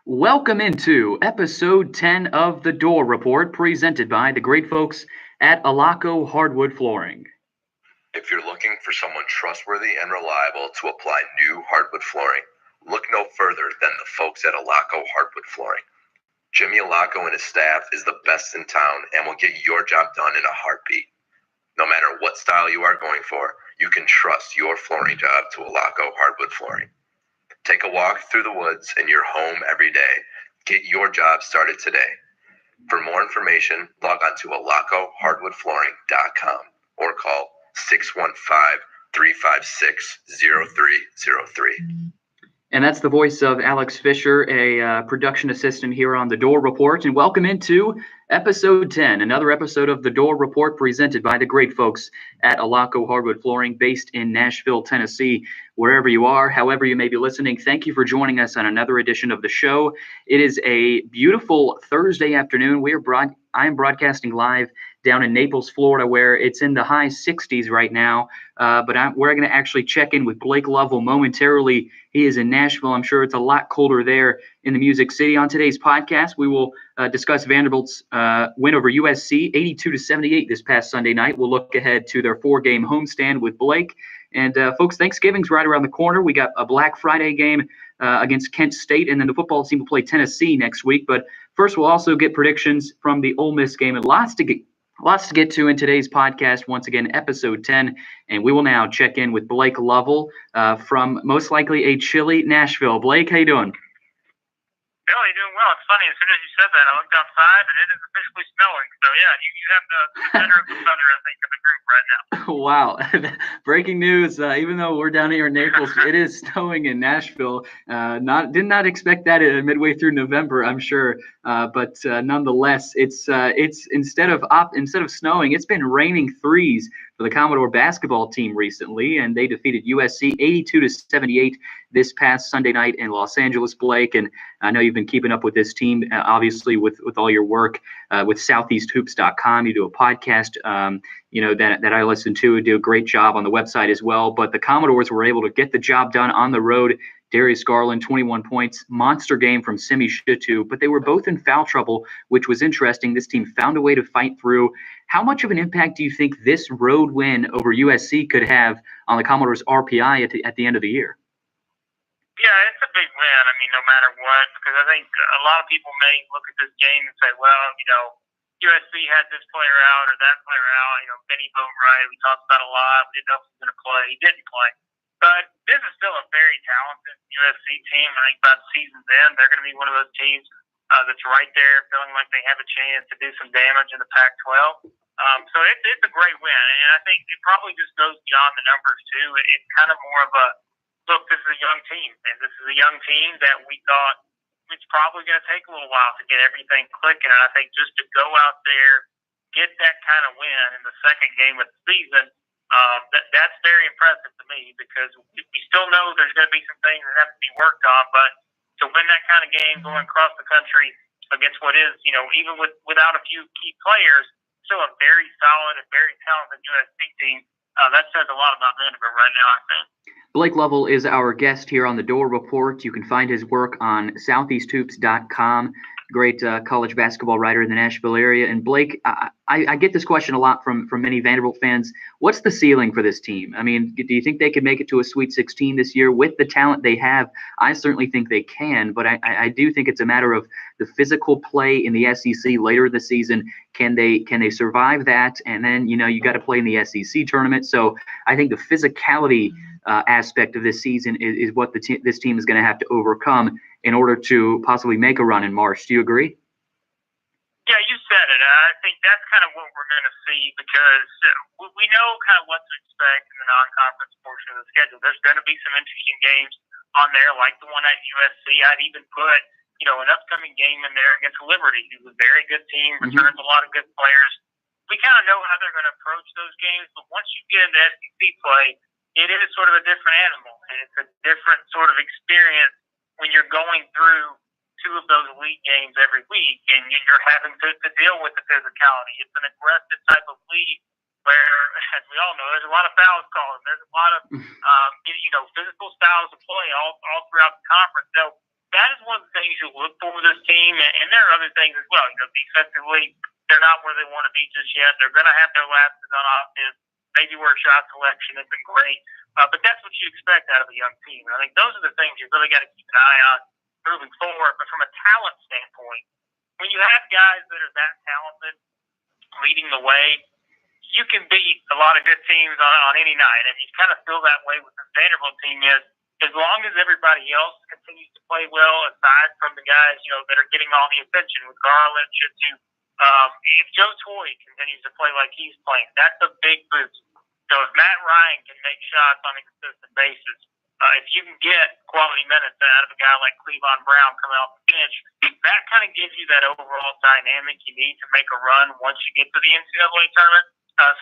Welcome into episode 10 of the Dore Report, presented by the great folks at Alaco Hardwood Flooring. If you're looking for someone trustworthy and reliable to apply new hardwood flooring, look no further than the folks at Alaco Hardwood Flooring. Jimmy Alaco and his staff is the best in town and will get your job done in a heartbeat. No matter what style you are going for, you can trust your flooring job to Alaco Hardwood Flooring. Take a walk through the woods in your home every day. Get your job started today. For more information, log on to alacohardwoodflooring.com or call 615-356-0303. And that's the voice of Alex Fisher, a production assistant here on the Dore Report. And welcome into episode 10, another episode of the Dore Report presented by the great folks at Alaco Hardwood Flooring, based in Nashville, Tennessee. Wherever you are, however you may be listening, thank you for joining us on another edition of the show. It is a beautiful Thursday afternoon. I am broadcasting live down in Naples, Florida, where it's in the high 60s right now. But we're going to actually check in with Blake Lovell momentarily. He is in Nashville. I'm sure it's a lot colder there in the Music City. On today's podcast, we will discuss Vanderbilt's win over USC, 82-78 this past Sunday night. We'll look ahead to their 4-game homestand with Blake. And folks, Thanksgiving's right around the corner. We got a Black Friday game against Kent State, and then the football team will play Tennessee next week. But first, we'll also get predictions from the Ole Miss game, and lots to get to in today's podcast. Once again, episode 10, and we will now check in with Blake Lovell from most likely a chilly Nashville. Blake, how you doing? Bill, you're doing well. It's funny, as soon as you said that, I looked outside, and it is officially snowing. So, yeah, you have the center of the thunder, I think, of the group right now. Wow. Breaking news. Even though we're down here in Naples, it is snowing in Nashville. Did not expect that midway through November, I'm sure. But nonetheless, it's instead of snowing, it's been raining threes for the Commodore basketball team recently, and they defeated USC 82-78 this past Sunday night in Los Angeles, Blake. And I know you've been keeping up with this team, obviously, with all your work with SoutheastHoops.com. You do a podcast, that I listen to. Do a great job on the website as well. But the Commodores were able to get the job done on the road. Darius Garland, 21 points, monster game from Simi Shitu, but they were both in foul trouble, which was interesting. This team found a way to fight through. How much of an impact do you think this road win over USC could have on the Commodores' RPI at the end of the year? Yeah, it's a big win. I mean, no matter what, because I think a lot of people may look at this game and say, well, USC had this player out or that player out. Benny Boatwright, we talked about a lot. We didn't know if he was going to play. He didn't play. But this is still a very talented USC team. I think by the season's end, they're going to be one of those teams that's right there, feeling like they have a chance to do some damage in the Pac-12. So it's a great win. And I think it probably just goes beyond the numbers, too. It's kind of more of a, look, this is a young team. And this is a young team that we thought it's probably going to take a little while to get everything clicking. And I think just to go out there, get that kind of win in the second game of the season, that's very impressive to me, because we still know there's going to be some things that have to be worked on, but to win that kind of game going across the country against what is, even without a few key players, still a very solid and very talented USC team, that says a lot about Vanderbilt right now, I think. Blake Lovell is our guest here on the Dore Report. You can find his work on SoutheastHoops.com. Great college basketball writer in the Nashville area. And Blake, I get this question a lot from many Vanderbilt fans. What's the ceiling for this team? I mean, do you think they could make it to a Sweet 16 this year with the talent they have? I certainly think they can, but I do think it's a matter of the physical play in the SEC later in the season. Can they survive that? And then, you got to play in the SEC tournament. So I think the physicality aspect of this season is what this team is going to have to overcome in order to possibly make a run in March. Do you agree? Yeah, you said it. I think that's kind of what we're going to see, because we know kind of what to expect in the non-conference portion of the schedule. There's going to be some interesting games on there, like the one at USC. I'd even put, an upcoming game in there against Liberty, who's a very good team, returns a lot of good players. We kind of know how they're going to approach those games, but once you get into SEC play, it is sort of a different animal, and it's a different sort of experience when you're going through two of those elite games every week, and you're having to deal with the physicality. It's an aggressive type of league where, as we all know, there's a lot of fouls called. There's a lot of, physical styles of play all throughout the conference. So that is one of the things you look for with this team, and there are other things as well. Defensively, they're not where they want to be just yet. They're going to have their lapses on offense, maybe where shot selection isn't great, but that's what you expect out of a young team. And I think those are the things you really got to keep an eye on moving forward. But from a talent standpoint, when you have guys that are that talented leading the way, you can beat a lot of good teams on any night. And you kind of feel that way with the Vanderbilt team is as long as everybody else continues to play well, aside from the guys, that are getting all the attention with Garland, Chitu, if Joe Toy continues to play like he's playing, that's a big boost. So if Matt Ryan can make shots on a consistent basis, if you can get quality minutes out of a guy like Cleavon Brown coming off the bench, that kind of gives you that overall dynamic you need to make a run once you get to the NCAA tournament.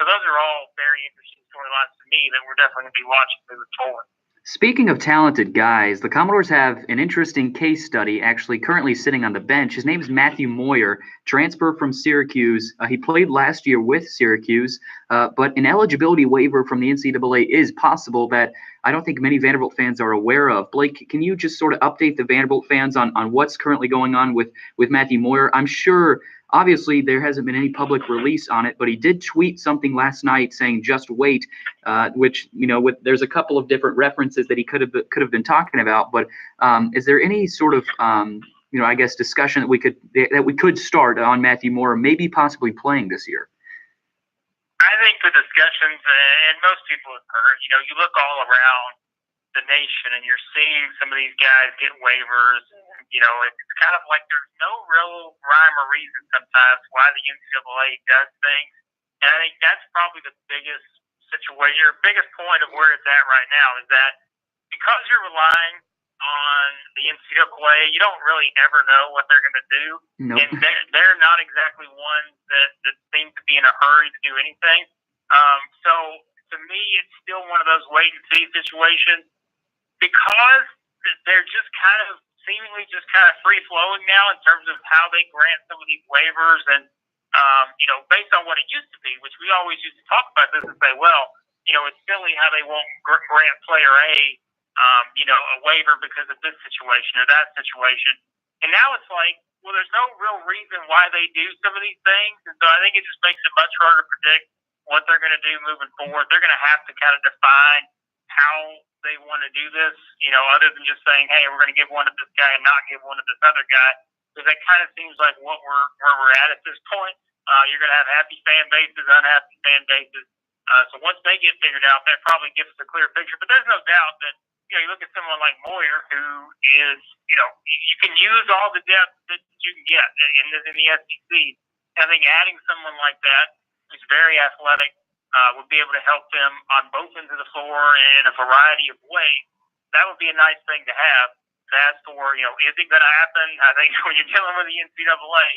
So those are all very interesting storylines to me that we're definitely going to be watching moving forward. Speaking of talented guys, the Commodores have an interesting case study actually currently sitting on the bench. His name is Matthew Moyer, transfer from Syracuse. He played last year with Syracuse, but an eligibility waiver from the NCAA is possible that I don't think many Vanderbilt fans are aware of. Blake, can you just sort of update the Vanderbilt fans on what's currently going on with Matthew Moyer? I'm sure, obviously, there hasn't been any public release on it, but he did tweet something last night saying "just wait," which there's a couple of different references that he could have been talking about. But is there any sort of I guess discussion that we could start on Matthew Moyer maybe possibly playing this year? I think the discussions, and most people have heard, you look all around the nation and you're seeing some of these guys get waivers. It's kind of like there's no real rhyme or reason sometimes why the NCAA does things. And I think that's probably the biggest situation, or biggest point of where it's at right now is that because you're relying on the NCAA, you don't really ever know what they're going to do. Nope. And they're not exactly ones that seem to be in a hurry to do anything. So to me, it's still one of those wait-and-see situations because they're just seemingly just kind of free-flowing now in terms of how they grant some of these waivers. And, based on what it used to be, which we always used to talk about this and say, well, it's silly how they won't grant player A, a waiver because of this situation or that situation. And now it's like, well, there's no real reason why they do some of these things. And so I think it just makes it much harder to predict what they're going to do moving forward. They're going to have to kind of define how they want to do this, other than just saying, hey, we're going to give one to this guy and not give one to this other guy. Because that kind of seems like where we're at this point. You're going to have happy fan bases, unhappy fan bases. So once they get figured out, that probably gives us a clear picture. But there's no doubt that, you look at someone like Moyer, who is, you can use all the depth that you can get in the SEC. I think adding someone like that who's very athletic would be able to help them on both ends of the floor in a variety of ways. That would be a nice thing to have. As for, is it going to happen? I think when you're dealing with the NCAA,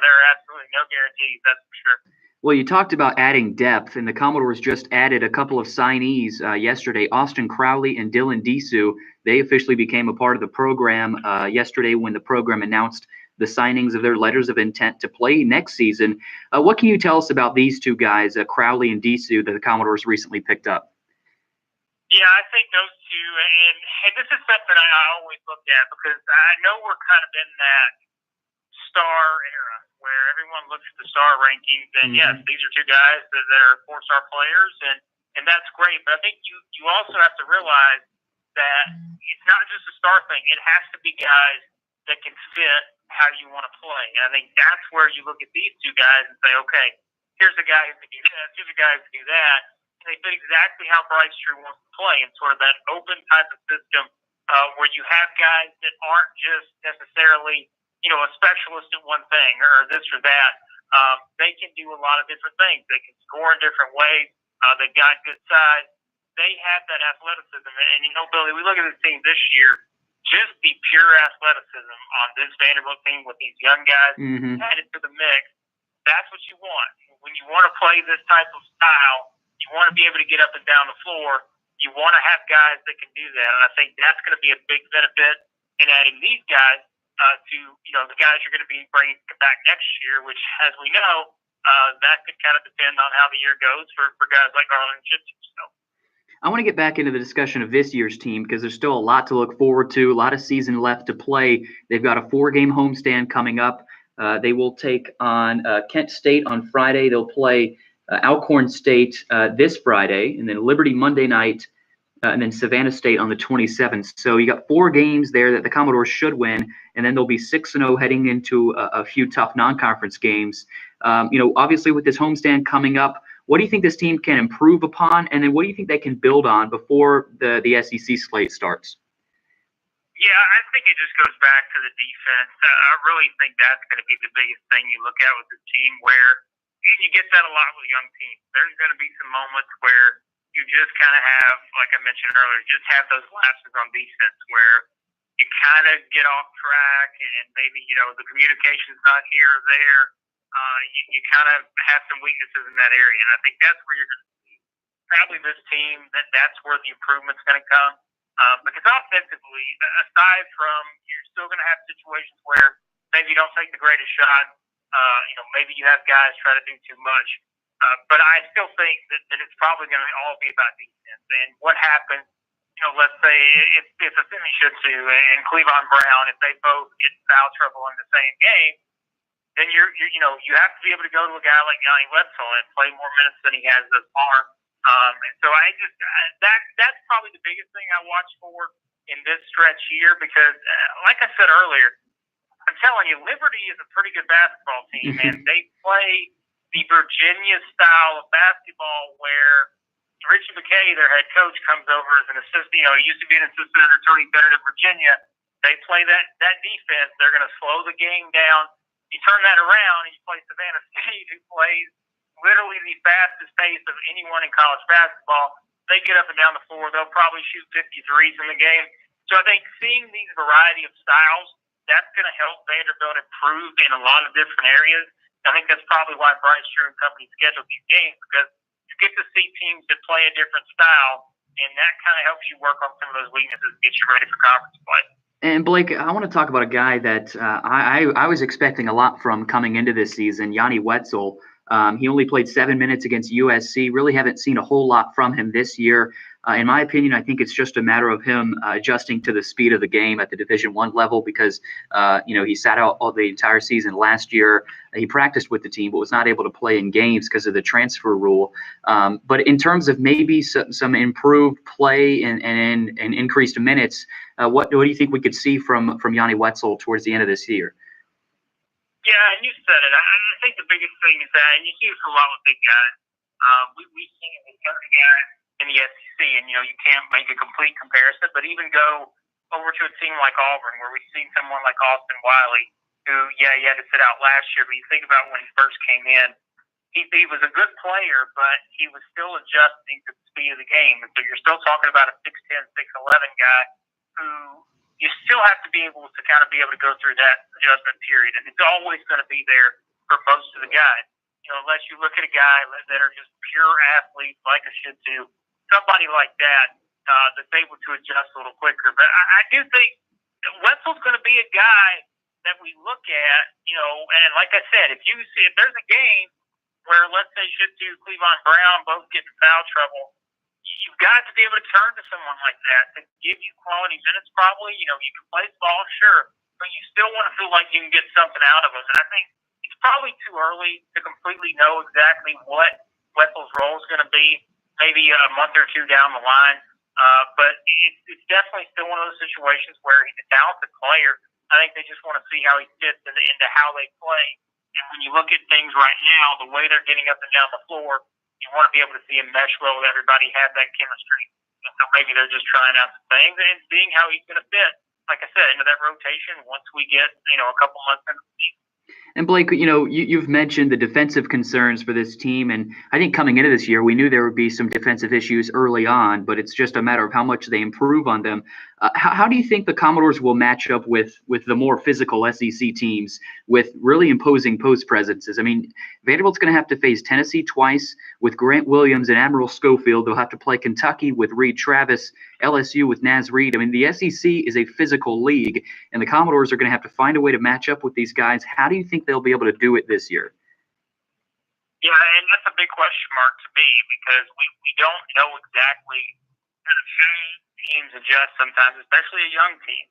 there are absolutely no guarantees, that's for sure. Well, you talked about adding depth, and the Commodores just added a couple of signees yesterday, Austin Crowley and Dylan Disu. They officially became a part of the program yesterday when the program announced the signings of their letters of intent to play next season. What can you tell us about these two guys, Crowley and Disu, that the Commodores recently picked up? Yeah, I think those two, and this is something I always look at because I know we're kind of in that star era where everyone looks at the star rankings and yes, these are two guys that are 4-star players and that's great. But I think you also have to realize that it's not just a star thing. It has to be guys that can fit how you want to play. And I think that's where you look at these two guys and say, okay, here's a guy who can do this, here's a guy who can do that. And they fit exactly how Bryce Drew wants to play in sort of that open type of system where you have guys that aren't just necessarily a specialist at one thing or this or that. They can do a lot of different things. They can score in different ways. They've got good size. They have that athleticism. And, Billy, we look at this team this year, just the pure athleticism on this Vanderbilt team with these young guys added to the mix. That's what you want. When you want to play this type of style, you want to be able to get up and down the floor. You want to have guys that can do that. And I think that's going to be a big benefit in adding these guys to, the guys you're going to be bringing back next year, which, as we know, that could kind of depend on how the year goes for guys like Garland and Chitu. So. I want to get back into the discussion of this year's team because there's still a lot to look forward to, a lot of season left to play. They've got a 4-game homestand coming up. They will take on Kent State on Friday. They'll play Alcorn State this Friday, and then Liberty Monday night, and then Savannah State on the 27th. So you got 4 games there that the Commodores should win, and then they'll be 6-0 heading into a few tough non-conference games. Obviously with this homestand coming up, what do you think this team can improve upon, and then what do you think they can build on before the SEC slate starts? Yeah, I think it just goes back to the defense. I really think that's going to be the biggest thing you look at with this team, where you get that a lot with young teams. There's going to be some moments where you just kind of have, like I mentioned earlier, just have those lapses on defense where you kind of get off track and maybe, the communication's not here or there. You kind of have some weaknesses in that area. And I think that's where you're going to see probably this team, that's where the improvement's going to come. Because offensively, aside from you're still going to have situations where maybe you don't take the greatest shot, maybe you have guys try to do too much. But I still think that it's probably going to all be about defense. And what happens, let's say if Assimi Shitsu and Cleavon Brown, if they both get in foul trouble in the same game, then you have to be able to go to a guy like Yanni Wetzel and play more minutes than he has thus far. And so that's probably the biggest thing I watch for in this stretch here, because like I said earlier, I'm telling you, Liberty is a pretty good basketball team, and they play the Virginia style of basketball where Richie McKay, their head coach, comes over as an assistant. He used to be an assistant under Tony Bennett of Virginia. They play that defense. They're going to slow the game down. You turn that around and you play Savannah State, who plays literally the fastest pace of anyone in college basketball. They get up and down the floor. They'll probably shoot 53s in the game. So I think seeing these variety of styles, that's going to help Vanderbilt improve in a lot of different areas. I think that's probably why Bryce Drew and company scheduled these games, because you get to see teams that play a different style, and that kind of helps you work on some of those weaknesses and get you ready for conference play. And Blake, I want to talk about a guy that I was expecting a lot from coming into this season, Yanni Wetzel. He only played 7 minutes against USC. Really haven't seen a whole lot from him this year. In my opinion, I think it's just a matter of him adjusting to the speed of the game at the Division I level, because he sat out all the entire season last year. He practiced with the team, but was not able to play in games because of the transfer rule. But in terms of maybe some improved play and increased minutes, what do you think we could see from Yanni Wetzel towards the end of this year? Yeah, and you said it. I think the biggest thing is that, and you see this a lot with big guys. We've seen it with every guy in the SEC, and you can't make a complete comparison, but even go over to a team like Auburn, where we've seen someone like Austin Wiley, who he had to sit out last year. But you think about when he first came in, he was a good player, but he was still adjusting to the speed of the game. And so you're still talking about a 6'10", 6'11" guy who you still have to be able to kind of be able to go through that adjustment period. And it's always going to be there for most of the guys. Unless you look at a guy that are just pure athletes like a Shitsu, somebody like that, that's able to adjust a little quicker. But I do think Wetzel's going to be a guy that we look at, and like I said, if there's a game where, let's say, Shitsu, Cleavon Brown both get in foul trouble, you've got to be able to turn to someone like that to give you quality minutes probably. You can play ball, sure, but you still want to feel like you can get something out of them. And I think it's probably too early to completely know exactly what Wetzel's role is going to be, maybe a month or two down the line. But it's definitely still one of those situations where he's a talented player. I think they just want to see how he fits into how they play. And when you look at things right now, the way they're getting up and down the floor, you want to be able to see him mesh well with everybody, have that chemistry. And so maybe they're just trying out some things and seeing how he's going to fit, like I said, into that rotation once we get, a couple months into the season. And Blake, you've mentioned the defensive concerns for this team, and I think coming into this year, we knew there would be some defensive issues early on, but it's just a matter of how much they improve on them. How do you think the Commodores will match up with the more physical SEC teams with really imposing post presences? I mean, Vanderbilt's going to have to face Tennessee twice with Grant Williams and Admiral Schofield. They'll have to play Kentucky with Reed Travis, LSU with Naz Reid. I mean, the SEC is a physical league, and the Commodores are going to have to find a way to match up with these guys. How do you think they'll be able to do it this year? Yeah, and that's a big question mark to me, because we don't know exactly kind of how teams adjust sometimes, especially a young team.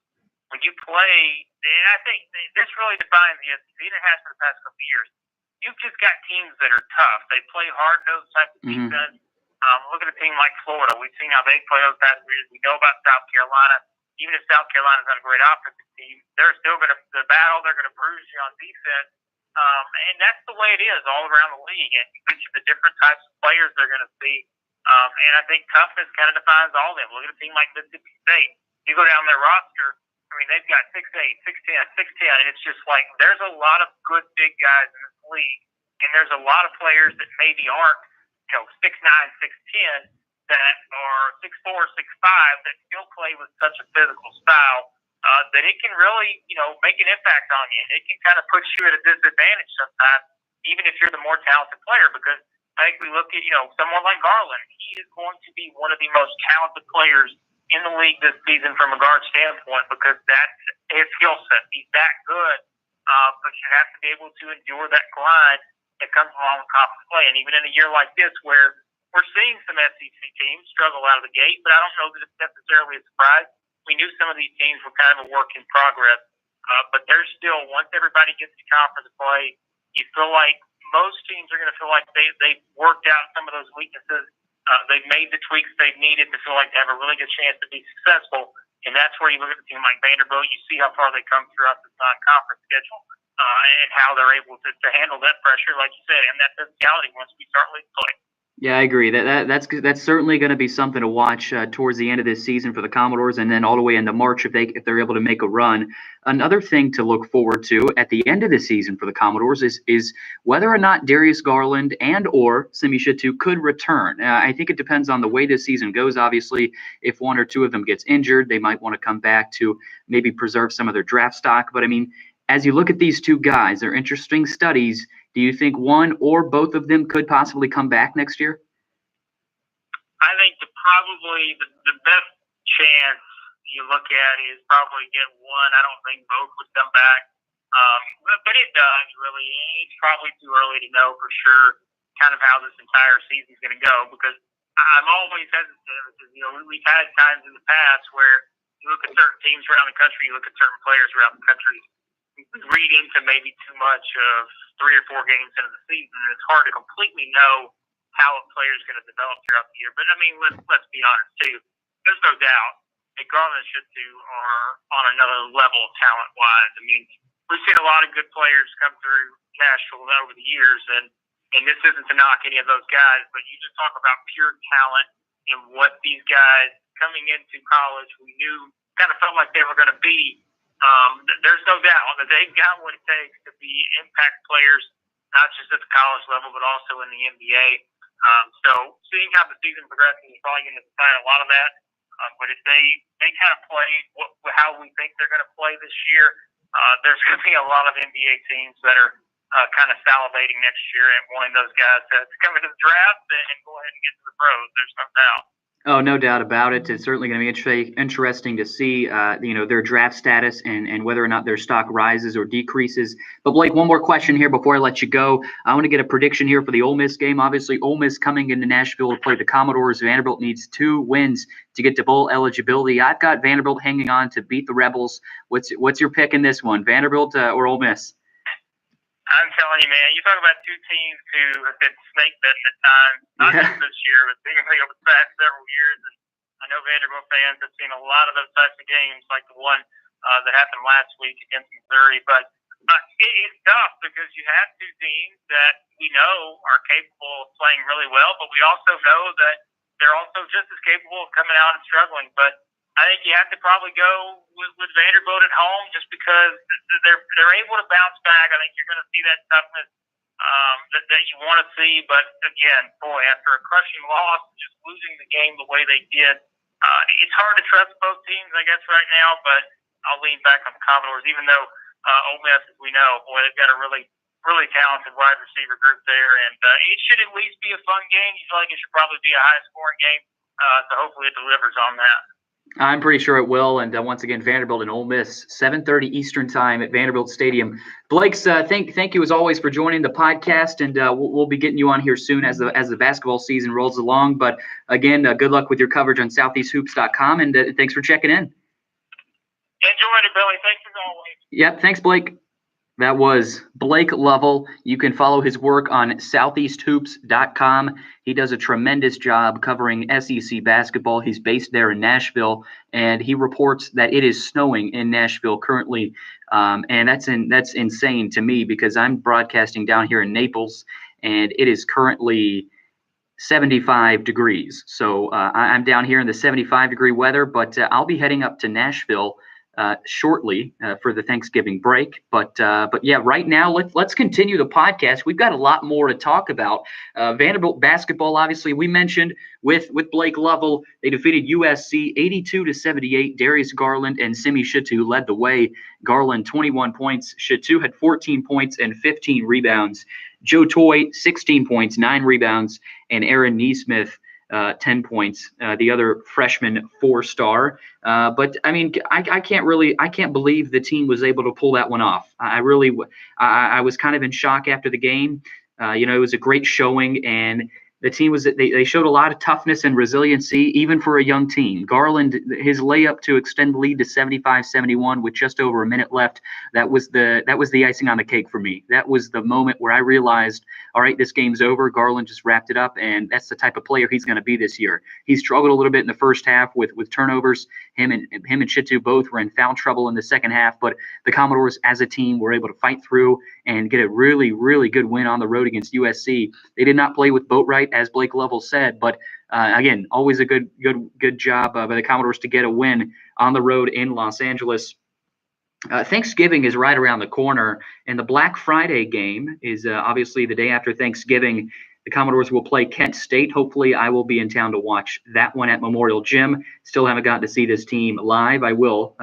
When you play, and I think this really defines the SEC, and it has for the past couple of years. You've just got teams that are tough. They play hard-nosed type of defense. Look at a team like Florida. We've seen how they play those past years. We know about South Carolina. Even if South Carolina's not a great offensive team, they're still going to the battle. They're going to bruise you on defense, and that's the way it is all around the league. And you mentioned the different types of players they're going to see, and I think toughness kind of defines all of them. Look at a team like Mississippi State. You go down their roster. I mean, they've got 6'8", 6'10", 6'10", and it's just like there's a lot of good big guys in this league, and there's a lot of players that maybe aren't, 6'9", 6'10", that are 6'4", 6'5", that still play with such a physical style that it can really, make an impact on you. It can kind of put you at a disadvantage sometimes, even if you're the more talented player, because I think we look at, someone like Garland. He is going to be one of the most talented players in the league this season from a guard standpoint because that's his skill set. He's that good, but you have to be able to endure that grind that comes along with conference play. And even in a year like this where we're seeing some SEC teams struggle out of the gate, but I don't know that it's necessarily a surprise. We knew some of these teams were kind of a work in progress, but there's still, once everybody gets to conference play, you feel like most teams are going to feel like they've worked out some of those weaknesses. They've made the tweaks they've needed to feel like they have a really good chance to be successful. And that's where you look at a team like Vanderbilt, you see how far they come throughout this non-conference schedule and how they're able to handle that pressure, like you said, and that physicality once we start league play. Yeah, I agree. That's certainly going to be something to watch towards the end of this season for the Commodores, and then all the way into March if they're able to make a run. Another thing to look forward to at the end of the season for the Commodores is whether or not Darius Garland and/or Simi Shittu could return. I think it depends on the way this season goes. Obviously, if one or two of them gets injured, they might want to come back to maybe preserve some of their draft stock. But I mean, as you look at these two guys, they're interesting studies. Do you think one or both of them could possibly come back next year? I think probably the best chance you look at is probably get one. I don't think both would come back. But it does, really. It's probably too early to know for sure kind of how this entire season is going to go because I'm always hesitant because, we've had times in the past where you look at certain teams around the country, you look at certain players around the country, read into maybe too much of 3 or 4 games into the season. And it's hard to completely know how a player is going to develop throughout the year. But, I mean, let's be honest, too. There's no doubt that Garland and Shittu are on another level talent-wise. I mean, we've seen a lot of good players come through Nashville over the years, and this isn't to knock any of those guys, but you just talk about pure talent and what these guys coming into college we knew kind of felt like they were going to be. There's no doubt that they've got what it takes to be impact players, not just at the college level, but also in the NBA. So seeing how the season progresses is probably going to decide a lot of that. But if they kind of play how we think they're going to play this year, there's going to be a lot of NBA teams that are kind of salivating next year and wanting those guys to come into the draft and go ahead and get to the pros. There's no doubt. Oh, no doubt about it. It's certainly going to be interesting to see, their draft status and whether or not their stock rises or decreases. But Blake, one more question here before I let you go. I want to get a prediction here for the Ole Miss game. Obviously, Ole Miss coming into Nashville to play the Commodores. Vanderbilt needs 2 wins to get to bowl eligibility. I've got Vanderbilt hanging on to beat the Rebels. What's your pick in this one, Vanderbilt or Ole Miss? I'm telling you, man, you talk about 2 teams who have been snake betting at times, not just this year, but seemingly over the past several years. And I know Vanderbilt fans have seen a lot of those types of games, like the one that happened last week against Missouri. But it's tough because you have 2 teams that we know are capable of playing really well, but we also know that they're also just as capable of coming out and struggling. But I think you have to probably go with Vanderbilt at home just because they're able to bounce back. I think you're going to see that toughness that you want to see. But again, boy, after a crushing loss, just losing the game the way they did, it's hard to trust both teams, I guess, right now. But I'll lean back on the Commodores, even though Ole Miss, as we know, boy, they've got a really talented wide receiver group there, and it should at least be a fun game. You feel like it should probably be a high-scoring game, so hopefully it delivers on that. I'm pretty sure it will. And once again, Vanderbilt and Ole Miss, 7:30 Eastern time at Vanderbilt Stadium. Blake's, thank you as always for joining the podcast, and we'll be getting you on here soon as the basketball season rolls along. But again, good luck with your coverage on SoutheastHoops.com, and thanks for checking in. Enjoyed it, Billy. Thanks as always. Yep, thanks, Blake. That was Blake Lovell. You can follow his work on SoutheastHoops.com. He does a tremendous job covering SEC basketball. He's based there in Nashville, and he reports that it is snowing in Nashville currently. And that's insane to me because I'm broadcasting down here in Naples, and it is currently 75 degrees. So I'm down here in the 75-degree weather, but I'll be heading up to Nashville shortly for the Thanksgiving break. But yeah, right now let's continue the podcast. We've got a lot more to talk about. Vanderbilt basketball, obviously, we mentioned with Blake Lovell, they defeated USC 82-78. Darius Garland and Simi Shittu led the way. Garland 21 points. Shittu had 14 points and 15 rebounds. Joe Toy 16 points, 9 rebounds, and Aaron Neesmith 10 points, the other freshman 4-star. But I mean, I can't believe the team was able to pull that one off. I was kind of in shock after the game. It was a great showing, and the team they showed a lot of toughness and resiliency, even for a young team. Garland, his layup to extend the lead to 75-71 with just over a minute left, that was the icing on the cake for me. That was the moment where I realized, all right, this game's over. Garland just wrapped it up, and that's the type of player he's going to be this year. He struggled a little bit in the first half with turnovers. Him and Shittu both were in foul trouble in the second half, but the Commodores as a team were able to fight through and get a really, really good win on the road against USC. They did not play with Boatwright, as Blake Lovell said, but again, always a good job by the Commodores to get a win on the road in Los Angeles. Thanksgiving is right around the corner, and the Black Friday game is obviously the day after Thanksgiving. The Commodores will play Kent State. Hopefully, I will be in town to watch that one at Memorial Gym. Still haven't gotten to see this team live. I will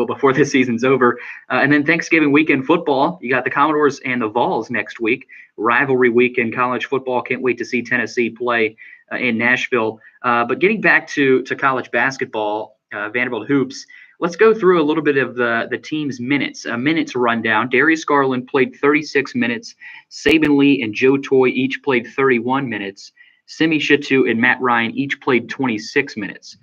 before this season's over. And then Thanksgiving weekend football. You got the Commodores and the Vols next week. Rivalry week in college football. Can't wait to see Tennessee play in Nashville. But getting back to college basketball, Vanderbilt hoops. Let's go through a little bit of the team's minutes. A minutes rundown. Darius Garland played 36 minutes. Saban Lee and Joe Toy each played 31 minutes. Simi Shittu and Matt Ryan each played 26 minutes.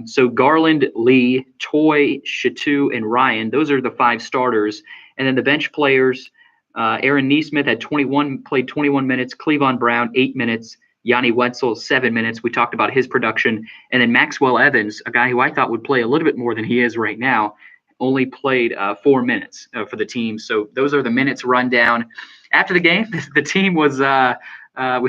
So Garland, Lee, Toy, Shittu, and Ryan, those are the 5 starters. And then the bench players, Aaron Neesmith played 21 minutes. Cleavon Brown, 8 minutes. Yanni Wetzel, 7 minutes. We talked about his production. And then Maxwell Evans, a guy who I thought would play a little bit more than he is right now, only played 4 minutes for the team. So those are the minutes rundown. After the game, the team was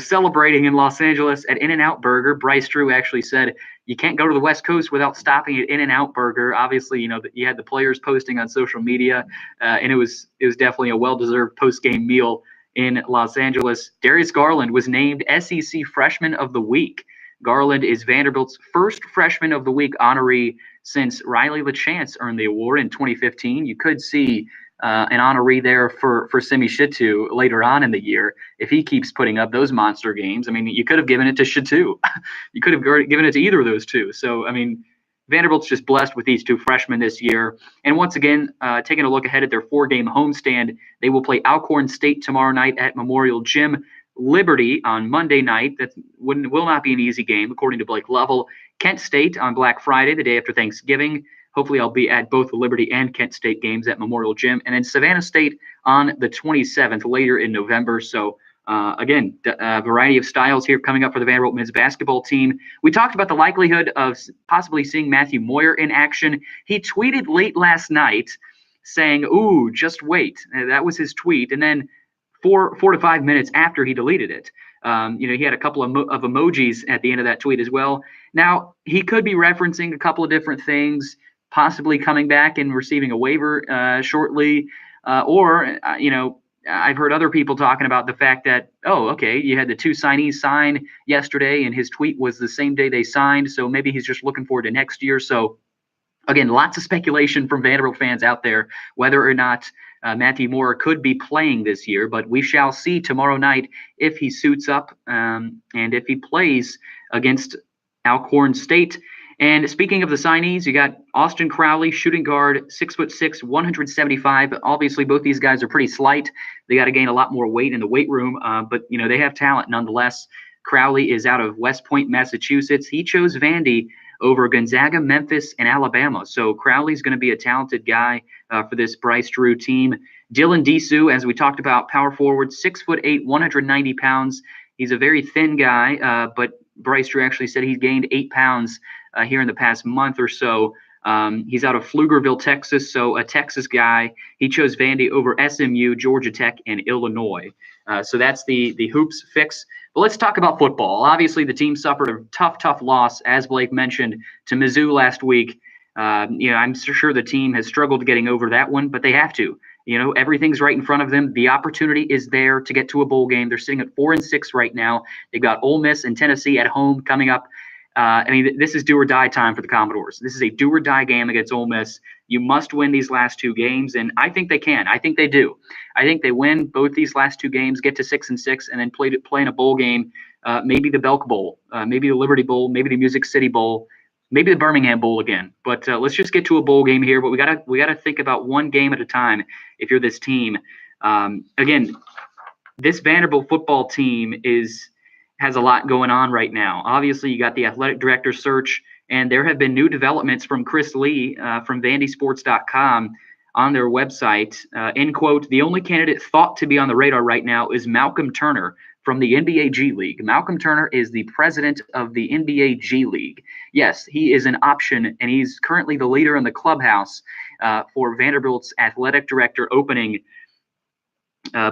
celebrating in Los Angeles at In-N-Out Burger. Bryce Drew actually said, you can't go to the West Coast without stopping at In-N-Out Burger. Obviously, you had the players posting on social media, and it was definitely a well-deserved post-game meal in Los Angeles. Darius Garland was named SEC Freshman of the Week. Garland is Vanderbilt's first Freshman of the Week honoree since Riley LaChance earned the award in 2015. You could see an honoree there for Simi Shittu later on in the year if he keeps putting up those monster games. I mean, you could have given it to Shittu. You could have given it to either of those two. So, I mean, Vanderbilt's just blessed with these 2 freshmen this year. And once again, taking a look ahead at their 4-game homestand, they will play Alcorn State tomorrow night at Memorial Gym. Liberty on Monday night. That will not be an easy game, according to Blake Lovell. Kent State on Black Friday, the day after Thanksgiving. Hopefully I'll be at both the Liberty and Kent State games at Memorial Gym. And then Savannah State on the 27th, later in November. So again, a variety of styles here coming up for the Vanderbilt men's basketball team. We talked about the likelihood of possibly seeing Matthew Moyer in action. He tweeted late last night saying, "Ooh, just wait." That was his tweet. And then 4 to 5 minutes after he deleted it, he had a couple of emojis at the end of that tweet as well. Now, he could be referencing a couple of different things, possibly coming back and receiving a waiver shortly, or I've heard other people talking about the fact that, you had the 2 signees sign yesterday, and his tweet was the same day they signed, so maybe he's just looking forward to next year. So, again, lots of speculation from Vanderbilt fans out there whether or not Matthew Moore could be playing this year, but we shall see tomorrow night if he suits up and if he plays against Alcorn State. And speaking of the signees, you got Austin Crowley, shooting guard, 6'6", 175. Obviously, both these guys are pretty slight. They got to gain a lot more weight in the weight room, but they have talent nonetheless. Crowley is out of West Point, Massachusetts. He chose Vandy over Gonzaga, Memphis, and Alabama. So Crowley's going to be a talented guy for this Bryce Drew team. Dylan Disu, as we talked about, power forward, 6'8", 190 pounds. He's a very thin guy, but Bryce Drew actually said he's gained 8 pounds here in the past month or so. He's out of Pflugerville, Texas, so a Texas guy. He chose Vandy over SMU, Georgia Tech, and Illinois. So that's the hoops fix. But let's talk about football. Obviously, the team suffered a tough loss, as Blake mentioned, to Mizzou last week. I'm sure the team has struggled getting over that one, but they have to. Everything's right in front of them. The opportunity is there to get to a bowl game. They're sitting at 4-6 right now. They've got Ole Miss and Tennessee at home coming up. This is do or die time for the Commodores. This is a do or die game against Ole Miss. You must win these last two games, and I think they can. I think they do. I think they win both these last two games, get to 6-6, and then play in a bowl game, maybe the Belk Bowl, maybe the Liberty Bowl, maybe the Music City Bowl, maybe the Birmingham Bowl again. But let's just get to a bowl game here. But we gotta think about one game at a time. If you're this team, again, this Vanderbilt football team has a lot going on right now. Obviously, you got the athletic director search, and there have been new developments from Chris Lee from VandySports.com on their website. End quote, the only candidate thought to be on the radar right now is Malcolm Turner from the NBA G League. Malcolm Turner is the president of the NBA G League. Yes, he is an option, and he's currently the leader in the clubhouse for Vanderbilt's athletic director opening.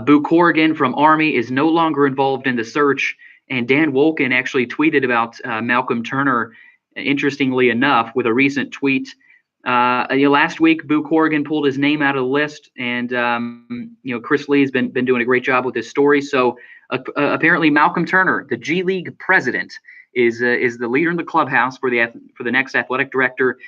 Boo Corrigan from Army is no longer involved in the search. And Dan Wolken actually tweeted about Malcolm Turner, interestingly enough, with a recent tweet. Last week, Boo Corrigan pulled his name out of the list, and Chris Lee has been doing a great job with this story. So apparently, Malcolm Turner, the G League president, is the leader in the clubhouse for the next athletic director.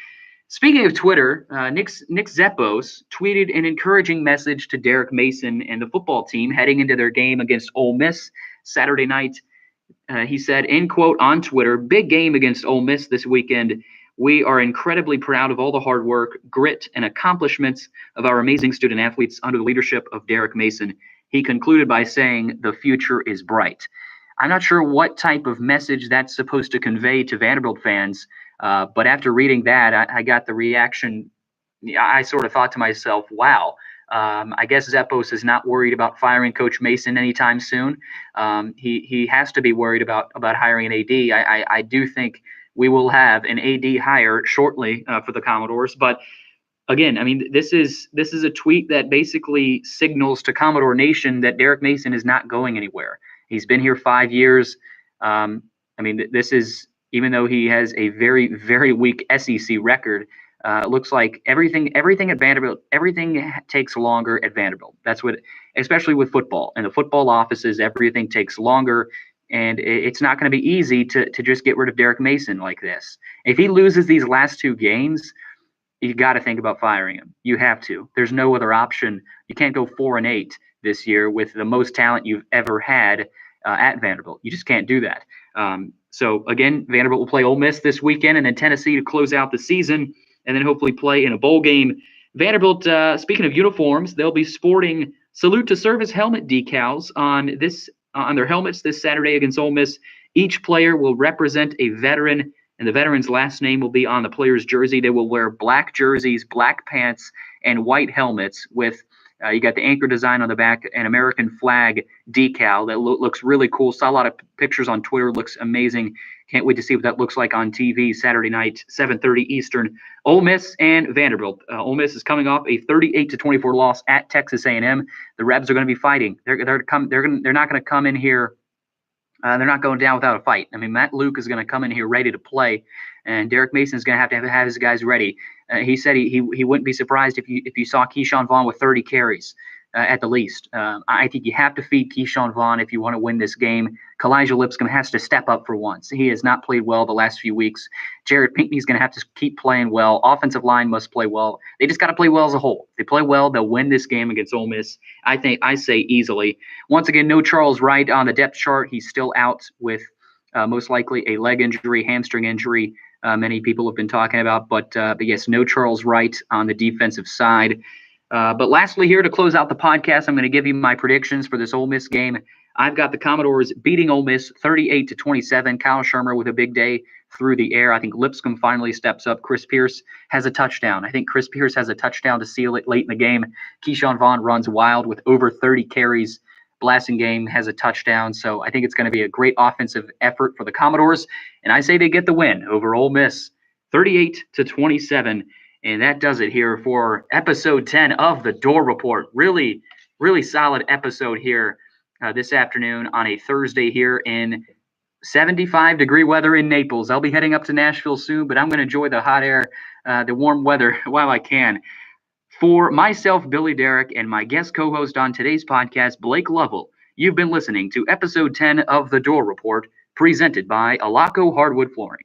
Speaking of Twitter, Nick Zeppos tweeted an encouraging message to Derek Mason and the football team heading into their game against Ole Miss Saturday night. He said, end quote, on Twitter, big game against Ole Miss this weekend. We are incredibly proud of all the hard work, grit, and accomplishments of our amazing student athletes under the leadership of Derek Mason. He concluded by saying, the future is bright. I'm not sure what type of message that's supposed to convey to Vanderbilt fans, but after reading that, I got the reaction. I sort of thought to myself, wow. I guess Zeppos is not worried about firing Coach Mason anytime soon. He has to be worried about hiring an AD. I do think we will have an AD hire shortly for the Commodores. But again, this is a tweet that basically signals to Commodore Nation that Derek Mason is not going anywhere. He's been here 5 years. This is, even though he has a very, very weak SEC record, looks like everything at Vanderbilt, everything takes longer at Vanderbilt. That's what, especially with football. In the football offices, everything takes longer, and it's not going to be easy to just get rid of Derek Mason like this. If he loses these last two games, you got to think about firing him. You have to. There's no other option. You can't go 4-8 this year with the most talent you've ever had at Vanderbilt. You just can't do that. So again, Vanderbilt will play Ole Miss this weekend, and then Tennessee to close out the season, and then hopefully play in a bowl game. Vanderbilt, speaking of uniforms, they'll be sporting salute to service helmet decals on their helmets this Saturday against Ole Miss. Each player will represent a veteran, and the veteran's last name will be on the player's jersey. They will wear black jerseys, black pants, and white helmets with you got the anchor design on the back, an American flag decal that looks really cool. Saw a lot of pictures on Twitter. Looks amazing. Can't wait to see what that looks like on TV Saturday night, 7:30 Eastern. Ole Miss and Vanderbilt. Ole Miss is coming off a 38-24 loss at Texas A&M. The Rebs are going to be fighting. They're not going to come in here. They're not going down without a fight. Matt Luke is going to come in here ready to play, and Derek Mason is going to have his guys ready. He said he wouldn't be surprised if you saw Keyshawn Vaughn with 30 carries at the least. I think you have to feed Keyshawn Vaughn if you want to win this game. Kalijah Lipscomb has to step up for once. He has not played well the last few weeks. Jared Pinkney is going to have to keep playing well. Offensive line must play well. They just got to play well as a whole. If they play well, they'll win this game against Ole Miss. I say easily. Once again, no Charles Wright on the depth chart. He's still out with most likely a leg injury, hamstring injury. many people have been talking about. But yes, no Charles Wright on the defensive side. But lastly, here to close out the podcast, I'm going to give you my predictions for this Ole Miss game. I've got the Commodores beating Ole Miss 38-27. Kyle Shermer with a big day through the air. I think Lipscomb finally steps up. Chris Pierce has a touchdown. I think Chris Pierce has a touchdown to seal it late in the game. Keyshawn Vaughn runs wild with over 30 carries. Blasingame has a touchdown. So I think it's going to be a great offensive effort for the Commodores. And I say they get the win over Ole Miss 38-27. And that does it here for episode 10 of the Dore Report. Really, really solid episode here this afternoon on a Thursday here in 75-degree weather in Naples. I'll be heading up to Nashville soon, but I'm going to enjoy the hot air, the warm weather while I can. For myself, Billy Derrick, and my guest co-host on today's podcast, Blake Lovell, you've been listening to episode 10 of the Dore Report, presented by Alaco Hardwood Flooring.